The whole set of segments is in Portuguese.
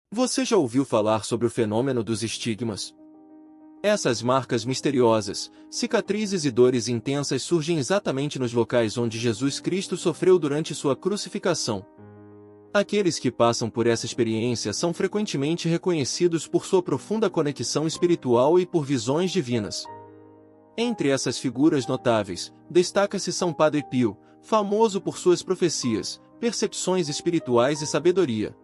Você já ouviu falar sobre o fenômeno dos estigmas? Essas marcas misteriosas, cicatrizes e dores intensas surgem exatamente nos locais onde Jesus Cristo sofreu durante sua crucificação. Aqueles que passam por essa experiência são frequentemente reconhecidos por sua profunda conexão espiritual e por visões divinas. Entre essas figuras notáveis, destaca-se São Padre Pio, famoso por suas profecias, percepções espirituais e sabedoria.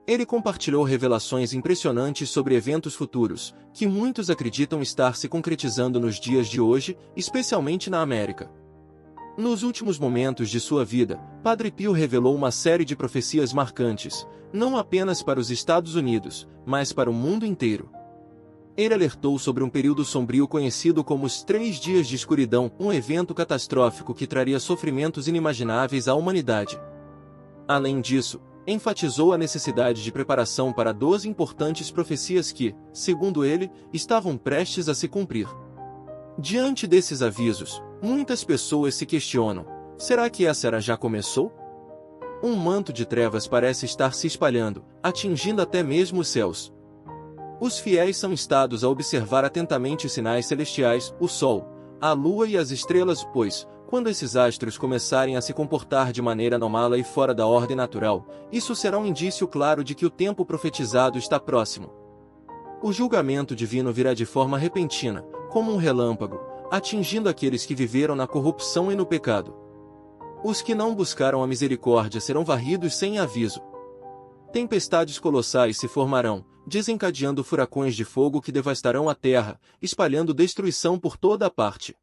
Ele compartilhou revelações impressionantes sobre eventos futuros, que muitos acreditam estar se concretizando nos dias de hoje, especialmente na América. Nos últimos momentos de sua vida, Padre Pio revelou uma série de profecias marcantes, não apenas para os Estados Unidos, mas para o mundo inteiro. Ele alertou sobre um período sombrio conhecido como os 3 dias de escuridão, um evento catastrófico que traria sofrimentos inimagináveis à humanidade. Além disso, enfatizou a necessidade de preparação para 12 importantes profecias que, segundo ele, estavam prestes a se cumprir. Diante desses avisos, muitas pessoas se questionam: será que essa era já começou? Um manto de trevas parece estar se espalhando, atingindo até mesmo os céus. Os fiéis são instados a observar atentamente os sinais celestiais, o Sol, a Lua e as estrelas, pois, quando esses astros começarem a se comportar de maneira anômala e fora da ordem natural, isso será um indício claro de que o tempo profetizado está próximo. O julgamento divino virá de forma repentina, como um relâmpago, atingindo aqueles que viveram na corrupção e no pecado. Os que não buscaram a misericórdia serão varridos sem aviso. Tempestades colossais se formarão, desencadeando furacões de fogo que devastarão a terra, espalhando destruição por toda a parte.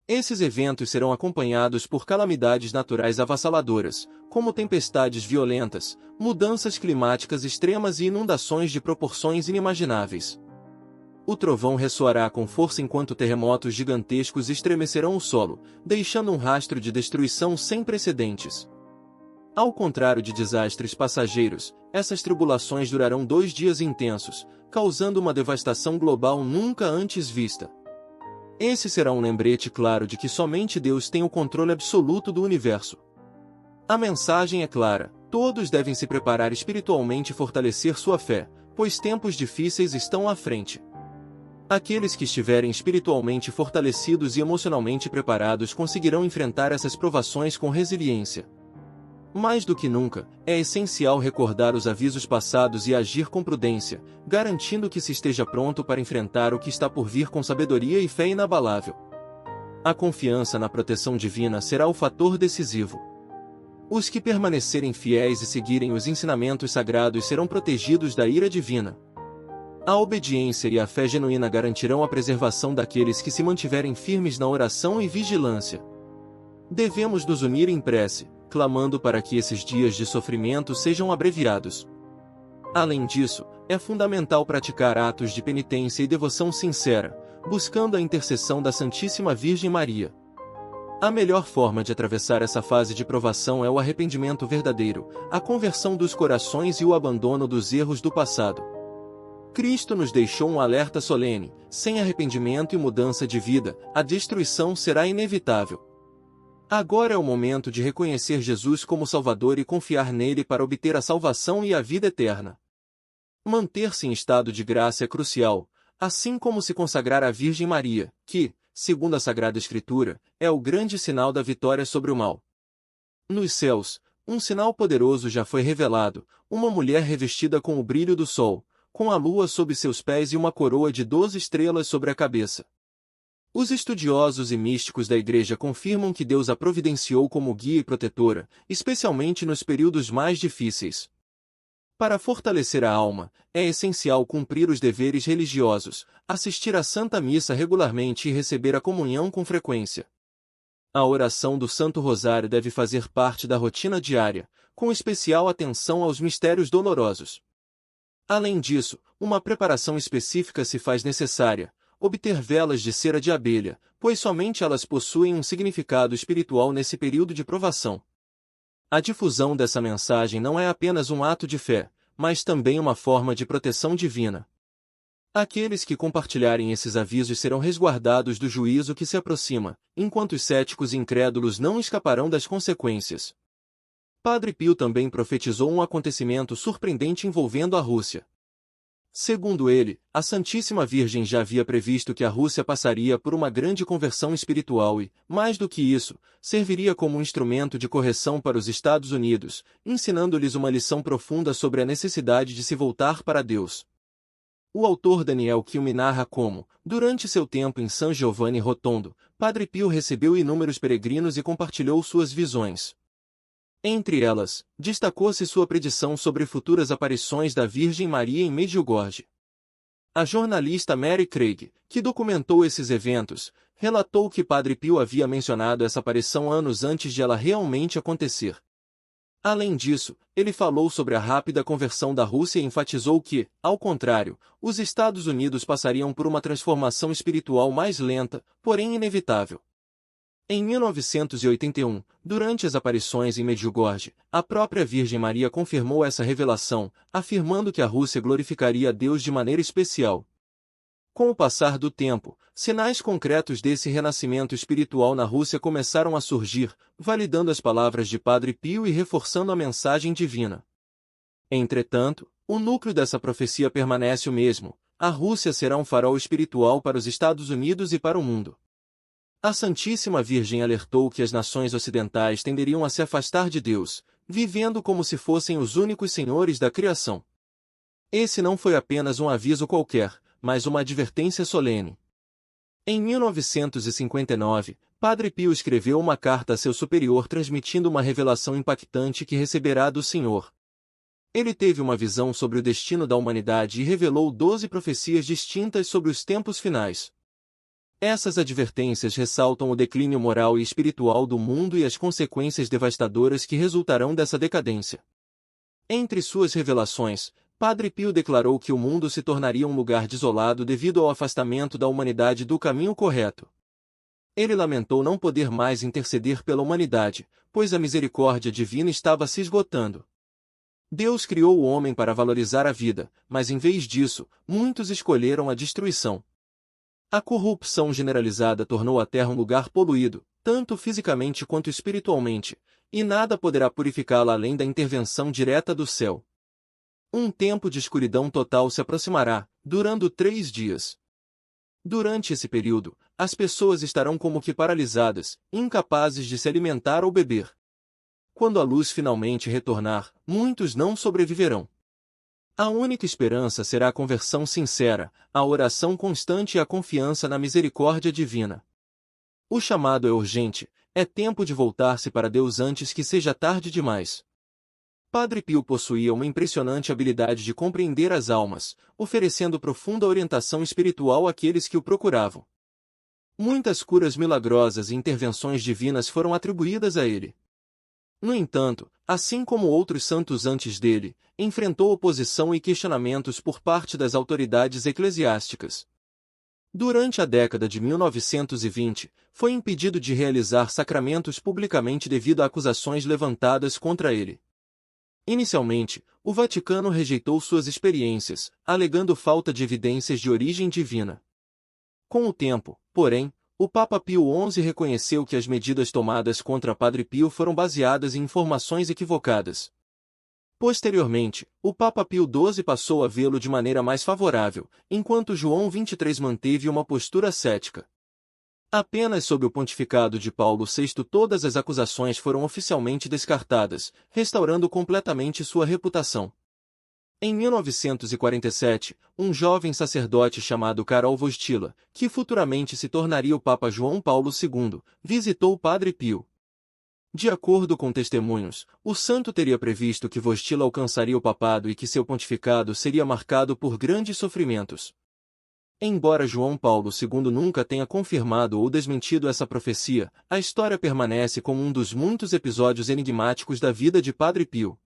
Esses eventos serão acompanhados por calamidades naturais avassaladoras, como tempestades violentas, mudanças climáticas extremas e inundações de proporções inimagináveis. O trovão ressoará com força enquanto terremotos gigantescos estremecerão o solo, deixando um rastro de destruição sem precedentes. Ao contrário de desastres passageiros, essas tribulações durarão 2 dias intensos, causando uma devastação global nunca antes vista. Esse será um lembrete claro de que somente Deus tem o controle absoluto do universo. A mensagem é clara: todos devem se preparar espiritualmente e fortalecer sua fé, pois tempos difíceis estão à frente. Aqueles que estiverem espiritualmente fortalecidos e emocionalmente preparados conseguirão enfrentar essas provações com resiliência. Mais do que nunca, é essencial recordar os avisos passados e agir com prudência, garantindo que se esteja pronto para enfrentar o que está por vir com sabedoria e fé inabalável. A confiança na proteção divina será o fator decisivo. Os que permanecerem fiéis e seguirem os ensinamentos sagrados serão protegidos da ira divina. A obediência e a fé genuína garantirão a preservação daqueles que se mantiverem firmes na oração e vigilância. Devemos nos unir em prece, clamando para que esses dias de sofrimento sejam abreviados. Além disso, é fundamental praticar atos de penitência e devoção sincera, buscando a intercessão da Santíssima Virgem Maria. A melhor forma de atravessar essa fase de provação é o arrependimento verdadeiro, a conversão dos corações e o abandono dos erros do passado. Cristo nos deixou um alerta solene: sem arrependimento e mudança de vida, a destruição será inevitável. Agora é o momento de reconhecer Jesus como Salvador e confiar nele para obter a salvação e a vida eterna. Manter-se em estado de graça é crucial, assim como se consagrar à Virgem Maria, que, segundo a Sagrada Escritura, é o grande sinal da vitória sobre o mal. Nos céus, um sinal poderoso já foi revelado: uma mulher revestida com o brilho do sol, com a lua sob seus pés e uma coroa de 12 estrelas sobre a cabeça. Os estudiosos e místicos da Igreja confirmam que Deus a providenciou como guia e protetora, especialmente nos períodos mais difíceis. Para fortalecer a alma, é essencial cumprir os deveres religiosos, assistir à Santa Missa regularmente e receber a comunhão com frequência. A oração do Santo Rosário deve fazer parte da rotina diária, com especial atenção aos mistérios dolorosos. Além disso, uma preparação específica se faz necessária: obter velas de cera de abelha, pois somente elas possuem um significado espiritual nesse período de provação. A difusão dessa mensagem não é apenas um ato de fé, mas também uma forma de proteção divina. Aqueles que compartilharem esses avisos serão resguardados do juízo que se aproxima, enquanto os céticos e incrédulos não escaparão das consequências. Padre Pio também profetizou um acontecimento surpreendente envolvendo a Rússia. Segundo ele, a Santíssima Virgem já havia previsto que a Rússia passaria por uma grande conversão espiritual e, mais do que isso, serviria como um instrumento de correção para os Estados Unidos, ensinando-lhes uma lição profunda sobre a necessidade de se voltar para Deus. O autor Daniel Quilme narra como, durante seu tempo em San Giovanni Rotondo, Padre Pio recebeu inúmeros peregrinos e compartilhou suas visões. Entre elas, destacou-se sua predição sobre futuras aparições da Virgem Maria em Medjugorje. A jornalista Mary Craig, que documentou esses eventos, relatou que Padre Pio havia mencionado essa aparição anos antes de ela realmente acontecer. Além disso, ele falou sobre a rápida conversão da Rússia e enfatizou que, ao contrário, os Estados Unidos passariam por uma transformação espiritual mais lenta, porém inevitável. Em 1981, durante as aparições em Medjugorje, a própria Virgem Maria confirmou essa revelação, afirmando que a Rússia glorificaria a Deus de maneira especial. Com o passar do tempo, sinais concretos desse renascimento espiritual na Rússia começaram a surgir, validando as palavras de Padre Pio e reforçando a mensagem divina. Entretanto, o núcleo dessa profecia permanece o mesmo: a Rússia será um farol espiritual para os Estados Unidos e para o mundo. A Santíssima Virgem alertou que as nações ocidentais tenderiam a se afastar de Deus, vivendo como se fossem os únicos senhores da criação. Esse não foi apenas um aviso qualquer, mas uma advertência solene. Em 1959, Padre Pio escreveu uma carta a seu superior transmitindo uma revelação impactante que receberá do Senhor. Ele teve uma visão sobre o destino da humanidade e revelou 12 profecias distintas sobre os tempos finais. Essas advertências ressaltam o declínio moral e espiritual do mundo e as consequências devastadoras que resultarão dessa decadência. Entre suas revelações, Padre Pio declarou que o mundo se tornaria um lugar desolado devido ao afastamento da humanidade do caminho correto. Ele lamentou não poder mais interceder pela humanidade, pois a misericórdia divina estava se esgotando. Deus criou o homem para valorizar a vida, mas em vez disso, muitos escolheram a destruição. A corrupção generalizada tornou a Terra um lugar poluído, tanto fisicamente quanto espiritualmente, e nada poderá purificá-la além da intervenção direta do céu. Um tempo de escuridão total se aproximará, durando 3 dias. Durante esse período, as pessoas estarão como que paralisadas, incapazes de se alimentar ou beber. Quando a luz finalmente retornar, muitos não sobreviverão. A única esperança será a conversão sincera, a oração constante e a confiança na misericórdia divina. O chamado é urgente, é tempo de voltar-se para Deus antes que seja tarde demais. Padre Pio possuía uma impressionante habilidade de compreender as almas, oferecendo profunda orientação espiritual àqueles que o procuravam. Muitas curas milagrosas e intervenções divinas foram atribuídas a ele. No entanto, assim como outros santos antes dele, enfrentou oposição e questionamentos por parte das autoridades eclesiásticas. Durante a década de 1920, foi impedido de realizar sacramentos publicamente devido a acusações levantadas contra ele. Inicialmente, o Vaticano rejeitou suas experiências, alegando falta de evidências de origem divina. Com o tempo, porém, o Papa Pio XI reconheceu que as medidas tomadas contra Padre Pio foram baseadas em informações equivocadas. Posteriormente, o Papa Pio XII passou a vê-lo de maneira mais favorável, enquanto João XXIII manteve uma postura cética. Apenas sob o pontificado de Paulo VI todas as acusações foram oficialmente descartadas, restaurando completamente sua reputação. Em 1947, um jovem sacerdote chamado Karol Wojtyla, que futuramente se tornaria o Papa João Paulo II, visitou o Padre Pio. De acordo com testemunhos, o santo teria previsto que Wojtyla alcançaria o papado e que seu pontificado seria marcado por grandes sofrimentos. Embora João Paulo II nunca tenha confirmado ou desmentido essa profecia, a história permanece como um dos muitos episódios enigmáticos da vida de Padre Pio.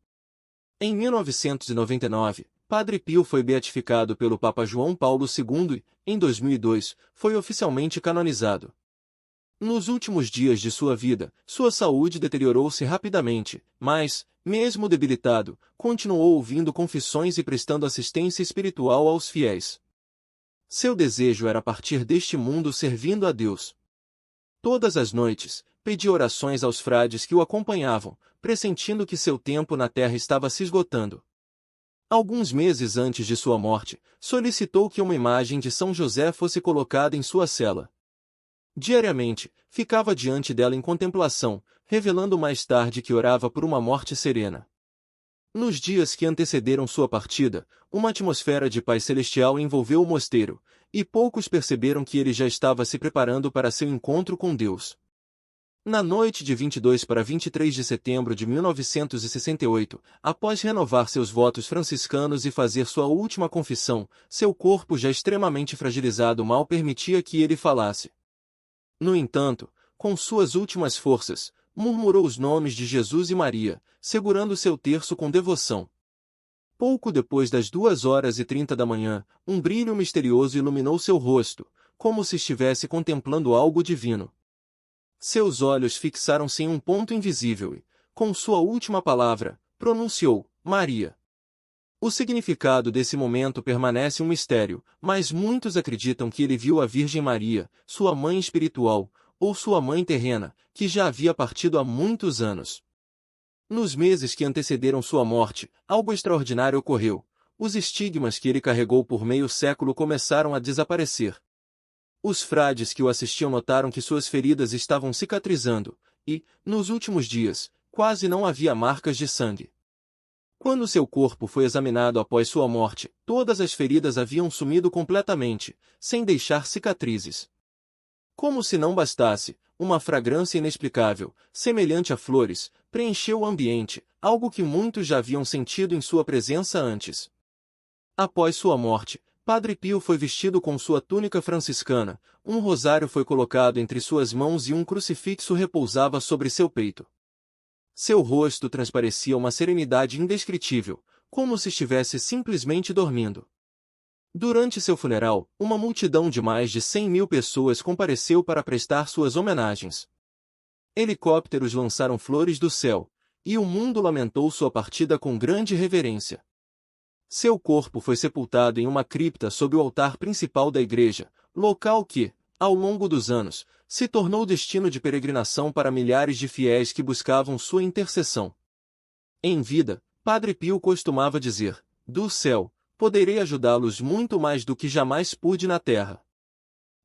Em 1999, Padre Pio foi beatificado pelo Papa João Paulo II e, em 2002, foi oficialmente canonizado. Nos últimos dias de sua vida, sua saúde deteriorou-se rapidamente, mas, mesmo debilitado, continuou ouvindo confissões e prestando assistência espiritual aos fiéis. Seu desejo era partir deste mundo servindo a Deus. Todas as noites, pedia orações aos frades que o acompanhavam, pressentindo que seu tempo na terra estava se esgotando. Alguns meses antes de sua morte, solicitou que uma imagem de São José fosse colocada em sua cela. Diariamente, ficava diante dela em contemplação, revelando mais tarde que orava por uma morte serena. Nos dias que antecederam sua partida, uma atmosfera de paz celestial envolveu o mosteiro, e poucos perceberam que ele já estava se preparando para seu encontro com Deus. Na noite de 22 para 23 de setembro de 1968, após renovar seus votos franciscanos e fazer sua última confissão, seu corpo já extremamente fragilizado mal permitia que ele falasse. No entanto, com suas últimas forças, murmurou os nomes de Jesus e Maria, segurando seu terço com devoção. Pouco depois das 2h30 da manhã, um brilho misterioso iluminou seu rosto, como se estivesse contemplando algo divino. Seus olhos fixaram-se em um ponto invisível e, com sua última palavra, pronunciou, Maria. O significado desse momento permanece um mistério, mas muitos acreditam que ele viu a Virgem Maria, sua mãe espiritual, ou sua mãe terrena, que já havia partido há muitos anos. Nos meses que antecederam sua morte, algo extraordinário ocorreu. Os estigmas que ele carregou por meio século começaram a desaparecer. Os frades que o assistiam notaram que suas feridas estavam cicatrizando, e, nos últimos dias, quase não havia marcas de sangue. Quando seu corpo foi examinado após sua morte, todas as feridas haviam sumido completamente, sem deixar cicatrizes. Como se não bastasse, uma fragrância inexplicável, semelhante a flores, preencheu o ambiente, algo que muitos já haviam sentido em sua presença antes. Após sua morte, Padre Pio foi vestido com sua túnica franciscana, um rosário foi colocado entre suas mãos e um crucifixo repousava sobre seu peito. Seu rosto transparecia uma serenidade indescritível, como se estivesse simplesmente dormindo. Durante seu funeral, uma multidão de mais de 100.000 pessoas compareceu para prestar suas homenagens. Helicópteros lançaram flores do céu, e o mundo lamentou sua partida com grande reverência. Seu corpo foi sepultado em uma cripta sob o altar principal da igreja, local que, ao longo dos anos, se tornou destino de peregrinação para milhares de fiéis que buscavam sua intercessão. Em vida, Padre Pio costumava dizer, do céu, poderei ajudá-los muito mais do que jamais pude na terra.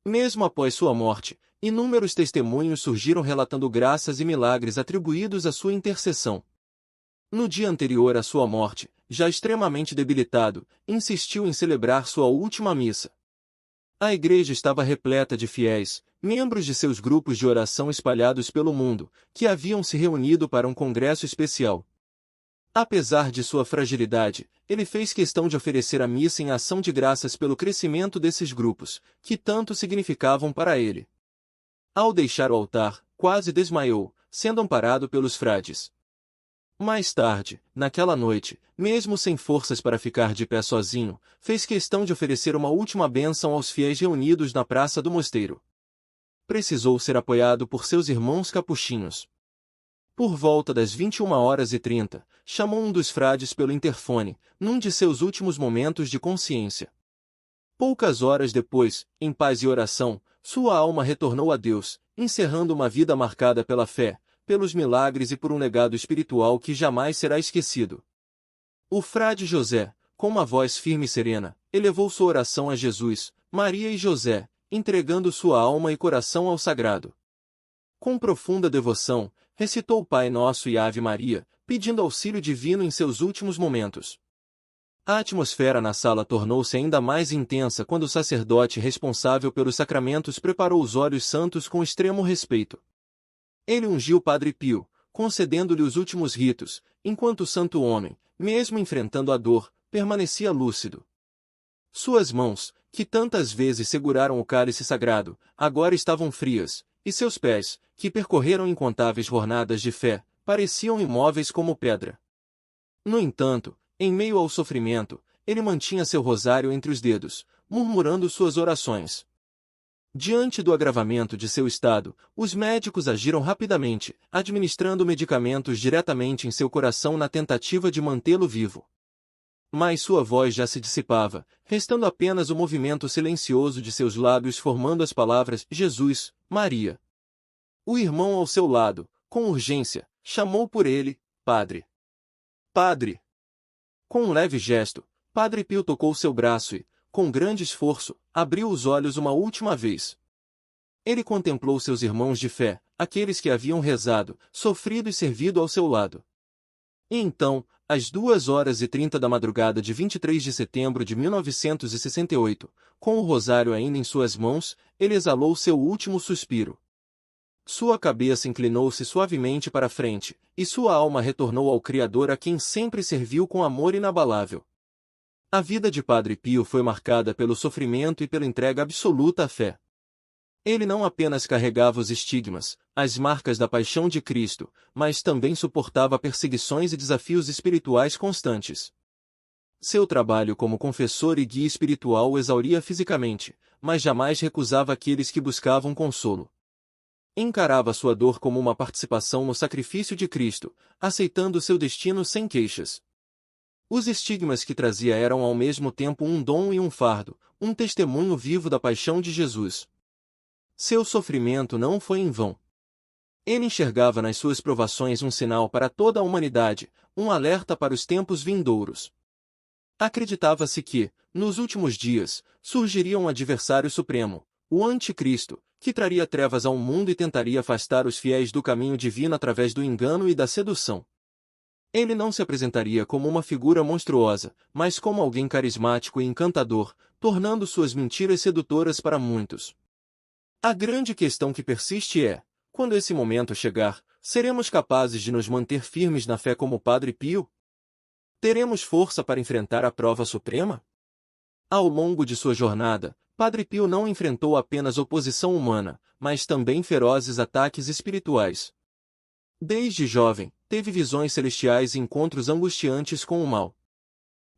Mesmo após sua morte, inúmeros testemunhos surgiram relatando graças e milagres atribuídos à sua intercessão. No dia anterior à sua morte, já extremamente debilitado, insistiu em celebrar sua última missa. A igreja estava repleta de fiéis, membros de seus grupos de oração espalhados pelo mundo, que haviam se reunido para um congresso especial. Apesar de sua fragilidade, ele fez questão de oferecer a missa em ação de graças pelo crescimento desses grupos, que tanto significavam para ele. Ao deixar o altar, quase desmaiou, sendo amparado pelos frades. Mais tarde, naquela noite, mesmo sem forças para ficar de pé sozinho, fez questão de oferecer uma última bênção aos fiéis reunidos na praça do mosteiro. Precisou ser apoiado por seus irmãos capuchinhos. Por volta das 21h30, chamou um dos frades pelo interfone, num de seus últimos momentos de consciência. Poucas horas depois, em paz e oração, sua alma retornou a Deus, encerrando uma vida marcada pela fé, pelos milagres e por um legado espiritual que jamais será esquecido. O frade José, com uma voz firme e serena, elevou sua oração a Jesus, Maria e José, entregando sua alma e coração ao sagrado. Com profunda devoção, recitou o Pai Nosso e Ave Maria, pedindo auxílio divino em seus últimos momentos. A atmosfera na sala tornou-se ainda mais intensa quando o sacerdote responsável pelos sacramentos preparou os óleos santos com extremo respeito. Ele ungiu Padre Pio, concedendo-lhe os últimos ritos, enquanto o santo homem, mesmo enfrentando a dor, permanecia lúcido. Suas mãos, que tantas vezes seguraram o cálice sagrado, agora estavam frias, e seus pés, que percorreram incontáveis jornadas de fé, pareciam imóveis como pedra. No entanto, em meio ao sofrimento, ele mantinha seu rosário entre os dedos, murmurando suas orações. Diante do agravamento de seu estado, os médicos agiram rapidamente, administrando medicamentos diretamente em seu coração na tentativa de mantê-lo vivo. Mas sua voz já se dissipava, restando apenas o movimento silencioso de seus lábios formando as palavras Jesus, Maria. O irmão ao seu lado, com urgência, chamou por ele: Padre! Padre! Com um leve gesto, Padre Pio tocou seu braço e, com grande esforço, abriu os olhos uma última vez. Ele contemplou seus irmãos de fé, aqueles que haviam rezado, sofrido e servido ao seu lado. E então, às 2h30 da madrugada de 23 de setembro de 1968, com o rosário ainda em suas mãos, ele exalou seu último suspiro. Sua cabeça inclinou-se suavemente para a frente, e sua alma retornou ao Criador a quem sempre serviu com amor inabalável. A vida de Padre Pio foi marcada pelo sofrimento e pela entrega absoluta à fé. Ele não apenas carregava os estigmas, as marcas da paixão de Cristo, mas também suportava perseguições e desafios espirituais constantes. Seu trabalho como confessor e guia espiritual o exauria fisicamente, mas jamais recusava aqueles que buscavam consolo. Encarava sua dor como uma participação no sacrifício de Cristo, aceitando seu destino sem queixas. Os estigmas que trazia eram ao mesmo tempo um dom e um fardo, um testemunho vivo da paixão de Jesus. Seu sofrimento não foi em vão. Ele enxergava nas suas provações um sinal para toda a humanidade, um alerta para os tempos vindouros. Acreditava-se que, nos últimos dias, surgiria um adversário supremo, o Anticristo, que traria trevas ao mundo e tentaria afastar os fiéis do caminho divino através do engano e da sedução. Ele não se apresentaria como uma figura monstruosa, mas como alguém carismático e encantador, tornando suas mentiras sedutoras para muitos. A grande questão que persiste é: quando esse momento chegar, seremos capazes de nos manter firmes na fé como Padre Pio? Teremos força para enfrentar a prova suprema? Ao longo de sua jornada, Padre Pio não enfrentou apenas oposição humana, mas também ferozes ataques espirituais. Desde jovem, teve visões celestiais e encontros angustiantes com o mal.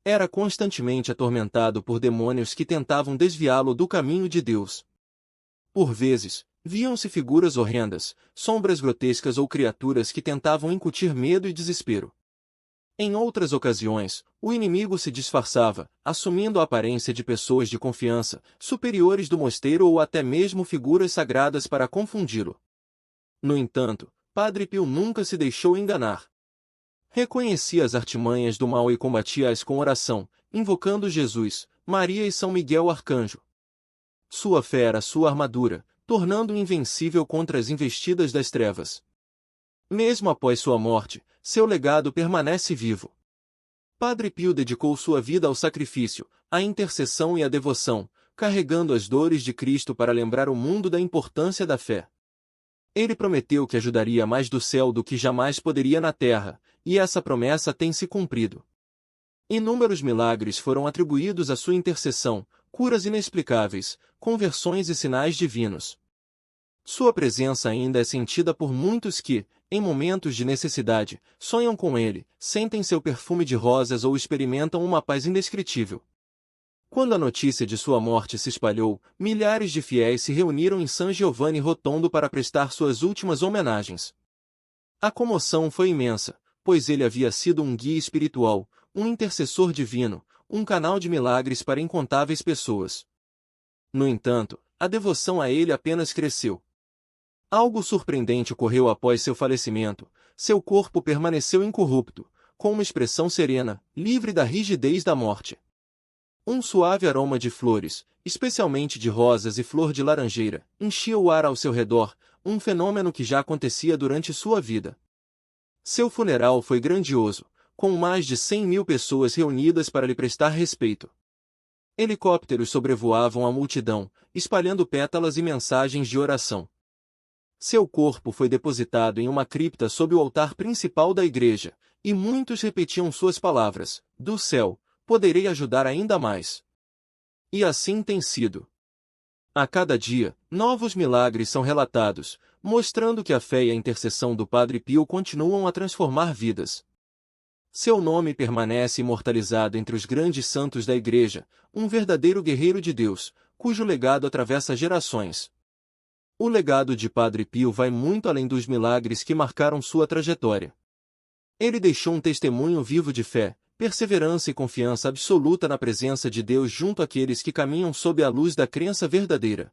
Era constantemente atormentado por demônios que tentavam desviá-lo do caminho de Deus. Por vezes, viam-se figuras horrendas, sombras grotescas ou criaturas que tentavam incutir medo e desespero. Em outras ocasiões, o inimigo se disfarçava, assumindo a aparência de pessoas de confiança, superiores do mosteiro ou até mesmo figuras sagradas para confundi-lo. No entanto, Padre Pio nunca se deixou enganar. Reconhecia as artimanhas do mal e combatia-as com oração, invocando Jesus, Maria e São Miguel Arcanjo. Sua fé era sua armadura, tornando-o invencível contra as investidas das trevas. Mesmo após sua morte, seu legado permanece vivo. Padre Pio dedicou sua vida ao sacrifício, à intercessão e à devoção, carregando as dores de Cristo para lembrar o mundo da importância da fé. Ele prometeu que ajudaria mais do céu do que jamais poderia na terra, e essa promessa tem se cumprido. Inúmeros milagres foram atribuídos à sua intercessão, curas inexplicáveis, conversões e sinais divinos. Sua presença ainda é sentida por muitos que, em momentos de necessidade, sonham com ele, sentem seu perfume de rosas ou experimentam uma paz indescritível. Quando a notícia de sua morte se espalhou, milhares de fiéis se reuniram em San Giovanni Rotondo para prestar suas últimas homenagens. A comoção foi imensa, pois ele havia sido um guia espiritual, um intercessor divino, um canal de milagres para incontáveis pessoas. No entanto, a devoção a ele apenas cresceu. Algo surpreendente ocorreu após seu falecimento: seu corpo permaneceu incorrupto, com uma expressão serena, livre da rigidez da morte. Um suave aroma de flores, especialmente de rosas e flor de laranjeira, enchia o ar ao seu redor, um fenômeno que já acontecia durante sua vida. Seu funeral foi grandioso, com mais de 100.000 pessoas reunidas para lhe prestar respeito. Helicópteros sobrevoavam a multidão, espalhando pétalas e mensagens de oração. Seu corpo foi depositado em uma cripta sob o altar principal da igreja, e muitos repetiam suas palavras: do céu, poderei ajudar ainda mais. E assim tem sido. A cada dia, novos milagres são relatados, mostrando que a fé e a intercessão do Padre Pio continuam a transformar vidas. Seu nome permanece imortalizado entre os grandes santos da Igreja, um verdadeiro guerreiro de Deus, cujo legado atravessa gerações. O legado de Padre Pio vai muito além dos milagres que marcaram sua trajetória. Ele deixou um testemunho vivo de fé, perseverança e confiança absoluta na presença de Deus junto àqueles que caminham sob a luz da crença verdadeira.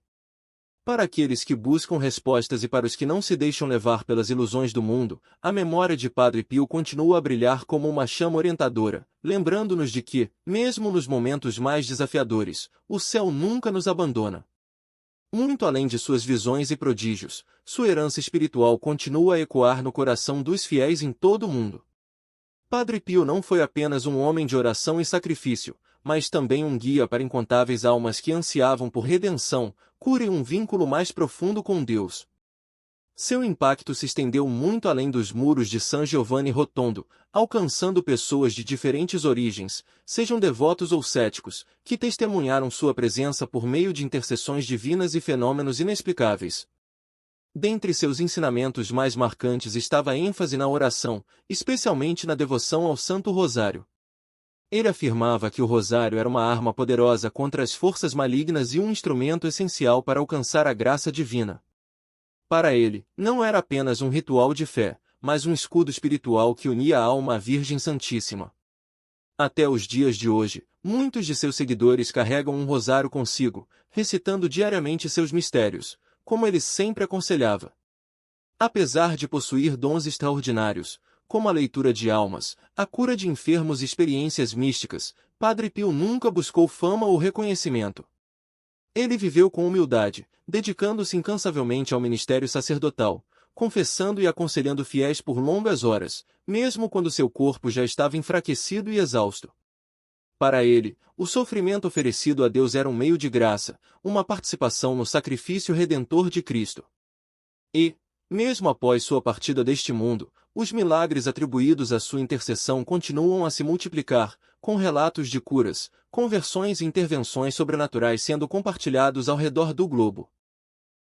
Para aqueles que buscam respostas e para os que não se deixam levar pelas ilusões do mundo, a memória de Padre Pio continua a brilhar como uma chama orientadora, lembrando-nos de que, mesmo nos momentos mais desafiadores, o céu nunca nos abandona. Muito além de suas visões e prodígios, sua herança espiritual continua a ecoar no coração dos fiéis em todo o mundo. Padre Pio não foi apenas um homem de oração e sacrifício, mas também um guia para incontáveis almas que ansiavam por redenção, cura e um vínculo mais profundo com Deus. Seu impacto se estendeu muito além dos muros de San Giovanni Rotondo, alcançando pessoas de diferentes origens, sejam devotos ou céticos, que testemunharam sua presença por meio de intercessões divinas e fenômenos inexplicáveis. Dentre seus ensinamentos mais marcantes estava a ênfase na oração, especialmente na devoção ao Santo Rosário. Ele afirmava que o rosário era uma arma poderosa contra as forças malignas e um instrumento essencial para alcançar a graça divina. Para ele, não era apenas um ritual de fé, mas um escudo espiritual que unia a alma à Virgem Santíssima. Até os dias de hoje, muitos de seus seguidores carregam um rosário consigo, recitando diariamente seus mistérios, como ele sempre aconselhava. Apesar de possuir dons extraordinários, como a leitura de almas, a cura de enfermos e experiências místicas, Padre Pio nunca buscou fama ou reconhecimento. Ele viveu com humildade, dedicando-se incansavelmente ao ministério sacerdotal, confessando e aconselhando fiéis por longas horas, mesmo quando seu corpo já estava enfraquecido e exausto. Para ele, o sofrimento oferecido a Deus era um meio de graça, uma participação no sacrifício redentor de Cristo. E, mesmo após sua partida deste mundo, os milagres atribuídos à sua intercessão continuam a se multiplicar, com relatos de curas, conversões e intervenções sobrenaturais sendo compartilhados ao redor do globo.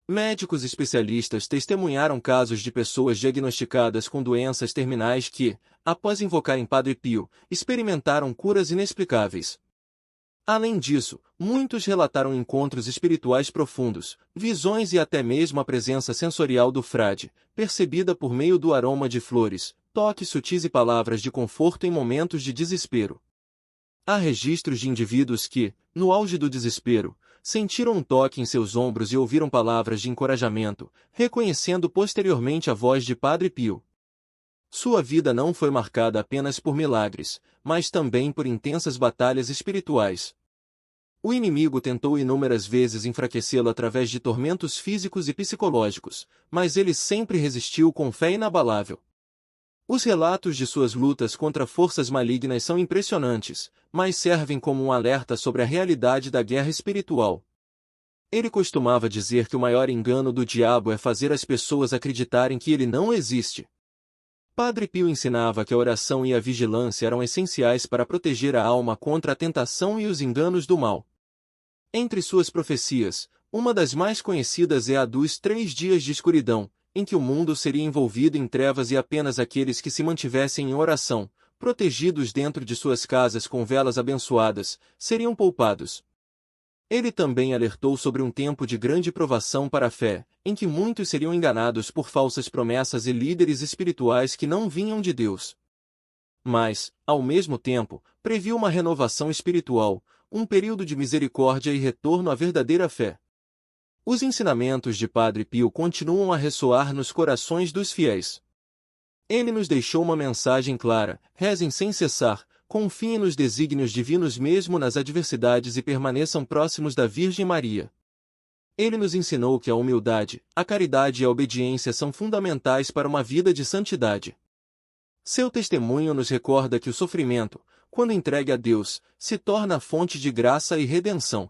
Médicos especialistas testemunharam casos de pessoas diagnosticadas com doenças terminais que, após invocarem Padre Pio, experimentaram curas inexplicáveis. Além disso, muitos relataram encontros espirituais profundos, visões e até mesmo a presença sensorial do frade, percebida por meio do aroma de flores, toques sutis e palavras de conforto em momentos de desespero. Há registros de indivíduos que, no auge do desespero, sentiram um toque em seus ombros e ouviram palavras de encorajamento, reconhecendo posteriormente a voz de Padre Pio. Sua vida não foi marcada apenas por milagres, mas também por intensas batalhas espirituais. O inimigo tentou inúmeras vezes enfraquecê-lo através de tormentos físicos e psicológicos, mas ele sempre resistiu com fé inabalável. Os relatos de suas lutas contra forças malignas são impressionantes, mas servem como um alerta sobre a realidade da guerra espiritual. Ele costumava dizer que o maior engano do diabo é fazer as pessoas acreditarem que ele não existe. Padre Pio ensinava que a oração e a vigilância eram essenciais para proteger a alma contra a tentação e os enganos do mal. Entre suas profecias, uma das mais conhecidas é a dos 3 dias de escuridão, em que o mundo seria envolvido em trevas e apenas aqueles que se mantivessem em oração, protegidos dentro de suas casas com velas abençoadas, seriam poupados. Ele também alertou sobre um tempo de grande provação para a fé, em que muitos seriam enganados por falsas promessas e líderes espirituais que não vinham de Deus. Mas, ao mesmo tempo, previu uma renovação espiritual, um período de misericórdia e retorno à verdadeira fé. Os ensinamentos de Padre Pio continuam a ressoar nos corações dos fiéis. Ele nos deixou uma mensagem clara: rezem sem cessar, confiem nos desígnios divinos mesmo nas adversidades e permaneçam próximos da Virgem Maria. Ele nos ensinou que a humildade, a caridade e a obediência são fundamentais para uma vida de santidade. Seu testemunho nos recorda que o sofrimento, quando entregue a Deus, se torna fonte de graça e redenção.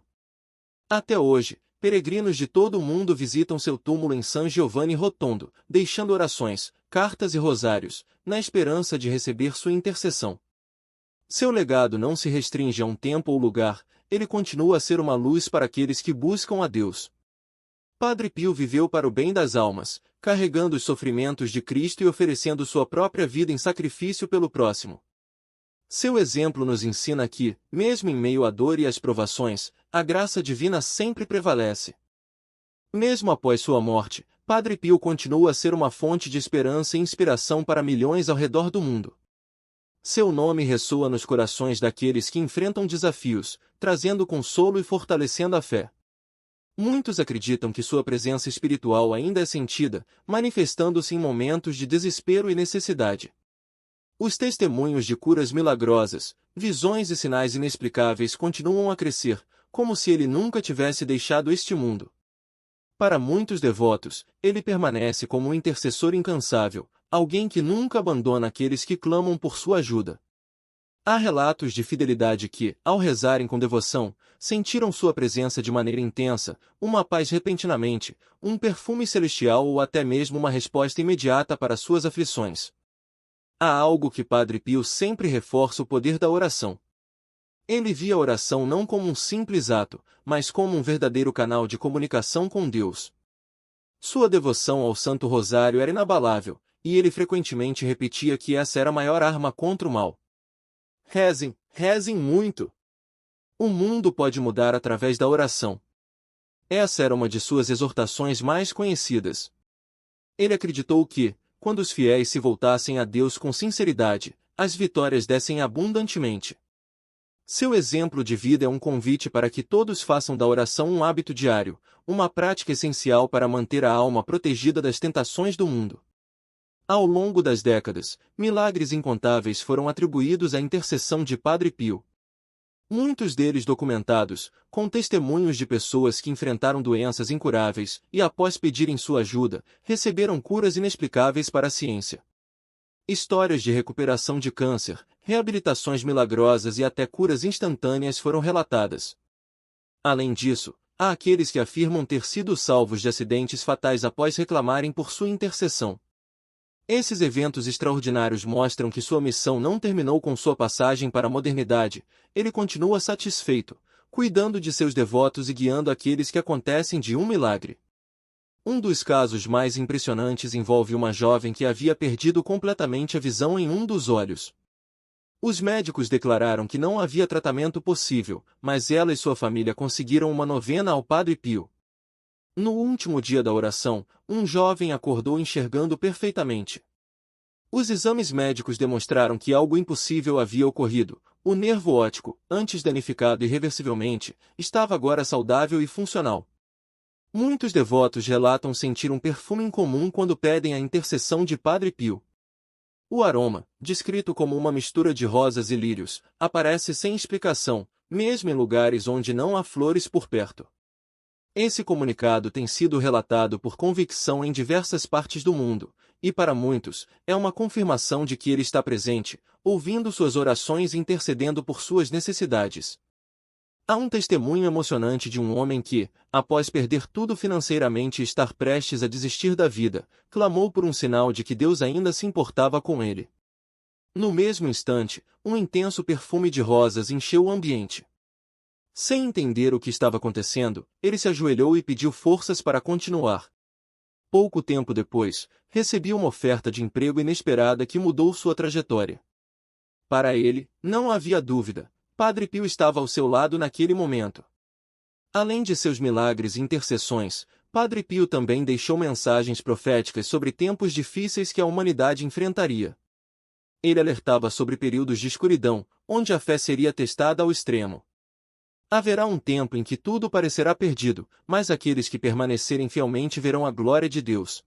Até hoje, peregrinos de todo o mundo visitam seu túmulo em San Giovanni Rotondo, deixando orações, cartas e rosários, na esperança de receber sua intercessão. Seu legado não se restringe a um tempo ou lugar, ele continua a ser uma luz para aqueles que buscam a Deus. Padre Pio viveu para o bem das almas, carregando os sofrimentos de Cristo e oferecendo sua própria vida em sacrifício pelo próximo. Seu exemplo nos ensina que, mesmo em meio à dor e às provações, a graça divina sempre prevalece. Mesmo após sua morte, Padre Pio continua a ser uma fonte de esperança e inspiração para milhões ao redor do mundo. Seu nome ressoa nos corações daqueles que enfrentam desafios, trazendo consolo e fortalecendo a fé. Muitos acreditam que sua presença espiritual ainda é sentida, manifestando-se em momentos de desespero e necessidade. Os testemunhos de curas milagrosas, visões e sinais inexplicáveis continuam a crescer, como se ele nunca tivesse deixado este mundo. Para muitos devotos, ele permanece como um intercessor incansável, alguém que nunca abandona aqueles que clamam por sua ajuda. Há relatos de fidelidade que, ao rezarem com devoção, sentiram sua presença de maneira intensa, uma paz repentinamente, um perfume celestial ou até mesmo uma resposta imediata para suas aflições. Há algo que Padre Pio sempre reforça: o poder da oração. Ele via a oração não como um simples ato, mas como um verdadeiro canal de comunicação com Deus. Sua devoção ao Santo Rosário era inabalável, e ele frequentemente repetia que essa era a maior arma contra o mal. Rezem, rezem muito! O mundo pode mudar através da oração. Essa era uma de suas exortações mais conhecidas. Ele acreditou que, quando os fiéis se voltassem a Deus com sinceridade, as vitórias descem abundantemente. Seu exemplo de vida é um convite para que todos façam da oração um hábito diário, uma prática essencial para manter a alma protegida das tentações do mundo. Ao longo das décadas, milagres incontáveis foram atribuídos à intercessão de Padre Pio. Muitos deles documentados, com testemunhos de pessoas que enfrentaram doenças incuráveis e, após pedirem sua ajuda, receberam curas inexplicáveis para a ciência. Histórias de recuperação de câncer, reabilitações milagrosas e até curas instantâneas foram relatadas. Além disso, há aqueles que afirmam ter sido salvos de acidentes fatais após reclamarem por sua intercessão. Esses eventos extraordinários mostram que sua missão não terminou com sua passagem para a modernidade. Ele continua satisfeito, cuidando de seus devotos e guiando aqueles que acontecem de um milagre. Um dos casos mais impressionantes envolve uma jovem que havia perdido completamente a visão em um dos olhos. Os médicos declararam que não havia tratamento possível, mas ela e sua família conseguiram uma novena ao Padre Pio. No último dia da oração, um jovem acordou enxergando perfeitamente. Os exames médicos demonstraram que algo impossível havia ocorrido. O nervo óptico, antes danificado irreversivelmente, estava agora saudável e funcional. Muitos devotos relatam sentir um perfume incomum quando pedem a intercessão de Padre Pio. O aroma, descrito como uma mistura de rosas e lírios, aparece sem explicação, mesmo em lugares onde não há flores por perto. Esse comunicado tem sido relatado por convicção em diversas partes do mundo, e para muitos, é uma confirmação de que ele está presente, ouvindo suas orações e intercedendo por suas necessidades. Há um testemunho emocionante de um homem que, após perder tudo financeiramente e estar prestes a desistir da vida, clamou por um sinal de que Deus ainda se importava com ele. No mesmo instante, um intenso perfume de rosas encheu o ambiente. Sem entender o que estava acontecendo, ele se ajoelhou e pediu forças para continuar. Pouco tempo depois, recebeu uma oferta de emprego inesperada que mudou sua trajetória. Para ele, não havia dúvida, Padre Pio estava ao seu lado naquele momento. Além de seus milagres e intercessões, Padre Pio também deixou mensagens proféticas sobre tempos difíceis que a humanidade enfrentaria. Ele alertava sobre períodos de escuridão, onde a fé seria testada ao extremo. Haverá um tempo em que tudo parecerá perdido, mas aqueles que permanecerem fielmente verão a glória de Deus.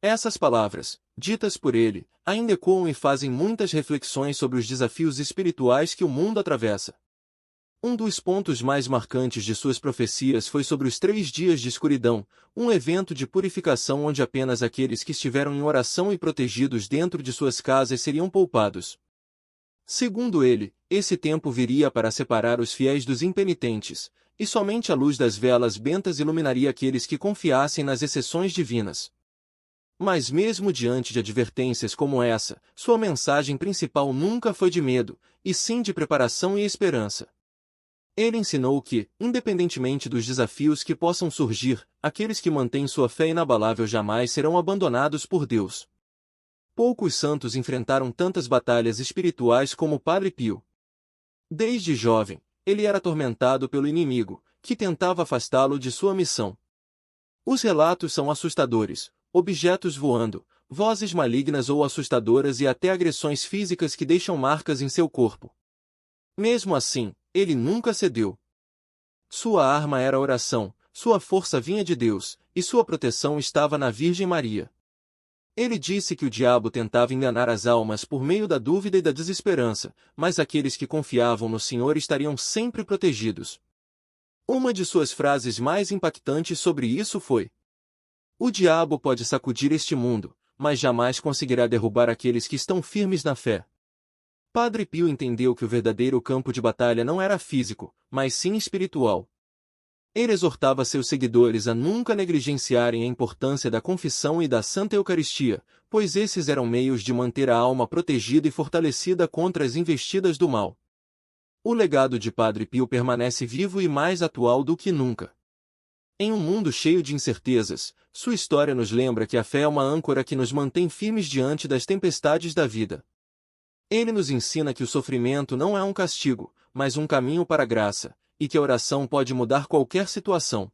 Essas palavras, ditas por ele, ainda ecoam e fazem muitas reflexões sobre os desafios espirituais que o mundo atravessa. Um dos pontos mais marcantes de suas profecias foi sobre os 3 dias de escuridão, um evento de purificação onde apenas aqueles que estiveram em oração e protegidos dentro de suas casas seriam poupados. Segundo ele, esse tempo viria para separar os fiéis dos impenitentes, e somente a luz das velas bentas iluminaria aqueles que confiassem nas exceções divinas. Mas mesmo diante de advertências como essa, sua mensagem principal nunca foi de medo, e sim de preparação e esperança. Ele ensinou que, independentemente dos desafios que possam surgir, aqueles que mantêm sua fé inabalável jamais serão abandonados por Deus. Poucos santos enfrentaram tantas batalhas espirituais como Padre Pio. Desde jovem, ele era atormentado pelo inimigo, que tentava afastá-lo de sua missão. Os relatos são assustadores: objetos voando, vozes malignas ou assustadoras e até agressões físicas que deixam marcas em seu corpo. Mesmo assim, ele nunca cedeu. Sua arma era a oração, sua força vinha de Deus, e sua proteção estava na Virgem Maria. Ele disse que o diabo tentava enganar as almas por meio da dúvida e da desesperança, mas aqueles que confiavam no Senhor estariam sempre protegidos. Uma de suas frases mais impactantes sobre isso foi: "O diabo pode sacudir este mundo, mas jamais conseguirá derrubar aqueles que estão firmes na fé." Padre Pio entendeu que o verdadeiro campo de batalha não era físico, mas sim espiritual. Ele exortava seus seguidores a nunca negligenciarem a importância da confissão e da Santa Eucaristia, pois esses eram meios de manter a alma protegida e fortalecida contra as investidas do mal. O legado de Padre Pio permanece vivo e mais atual do que nunca. Em um mundo cheio de incertezas, sua história nos lembra que a fé é uma âncora que nos mantém firmes diante das tempestades da vida. Ele nos ensina que o sofrimento não é um castigo, mas um caminho para a graça, e que a oração pode mudar qualquer situação.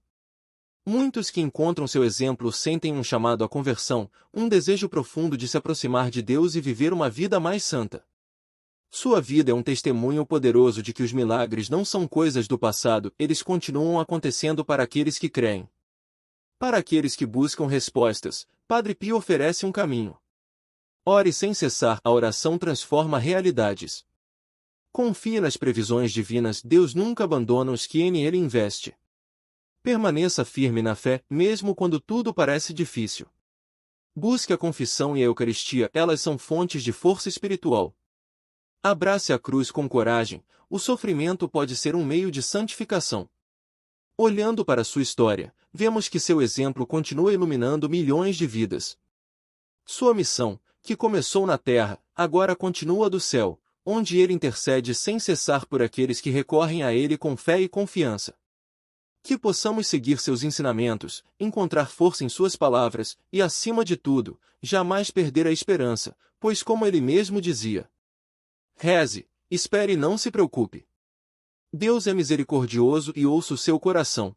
Muitos que encontram seu exemplo sentem um chamado à conversão, um desejo profundo de se aproximar de Deus e viver uma vida mais santa. Sua vida é um testemunho poderoso de que os milagres não são coisas do passado, eles continuam acontecendo para aqueles que creem. Para aqueles que buscam respostas, Padre Pio oferece um caminho. Ore sem cessar, a oração transforma realidades. Confie nas previsões divinas, Deus nunca abandona os que nele investe. Permaneça firme na fé, mesmo quando tudo parece difícil. Busque a confissão e a Eucaristia, elas são fontes de força espiritual. Abrace a cruz com coragem, o sofrimento pode ser um meio de santificação. Olhando para sua história, vemos que seu exemplo continua iluminando milhões de vidas. Sua missão, que começou na terra, agora continua do céu, onde ele intercede sem cessar por aqueles que recorrem a ele com fé e confiança. Que possamos seguir seus ensinamentos, encontrar força em suas palavras e, acima de tudo, jamais perder a esperança, pois como ele mesmo dizia: "Reze, espere e não se preocupe. Deus é misericordioso e ouça o seu coração."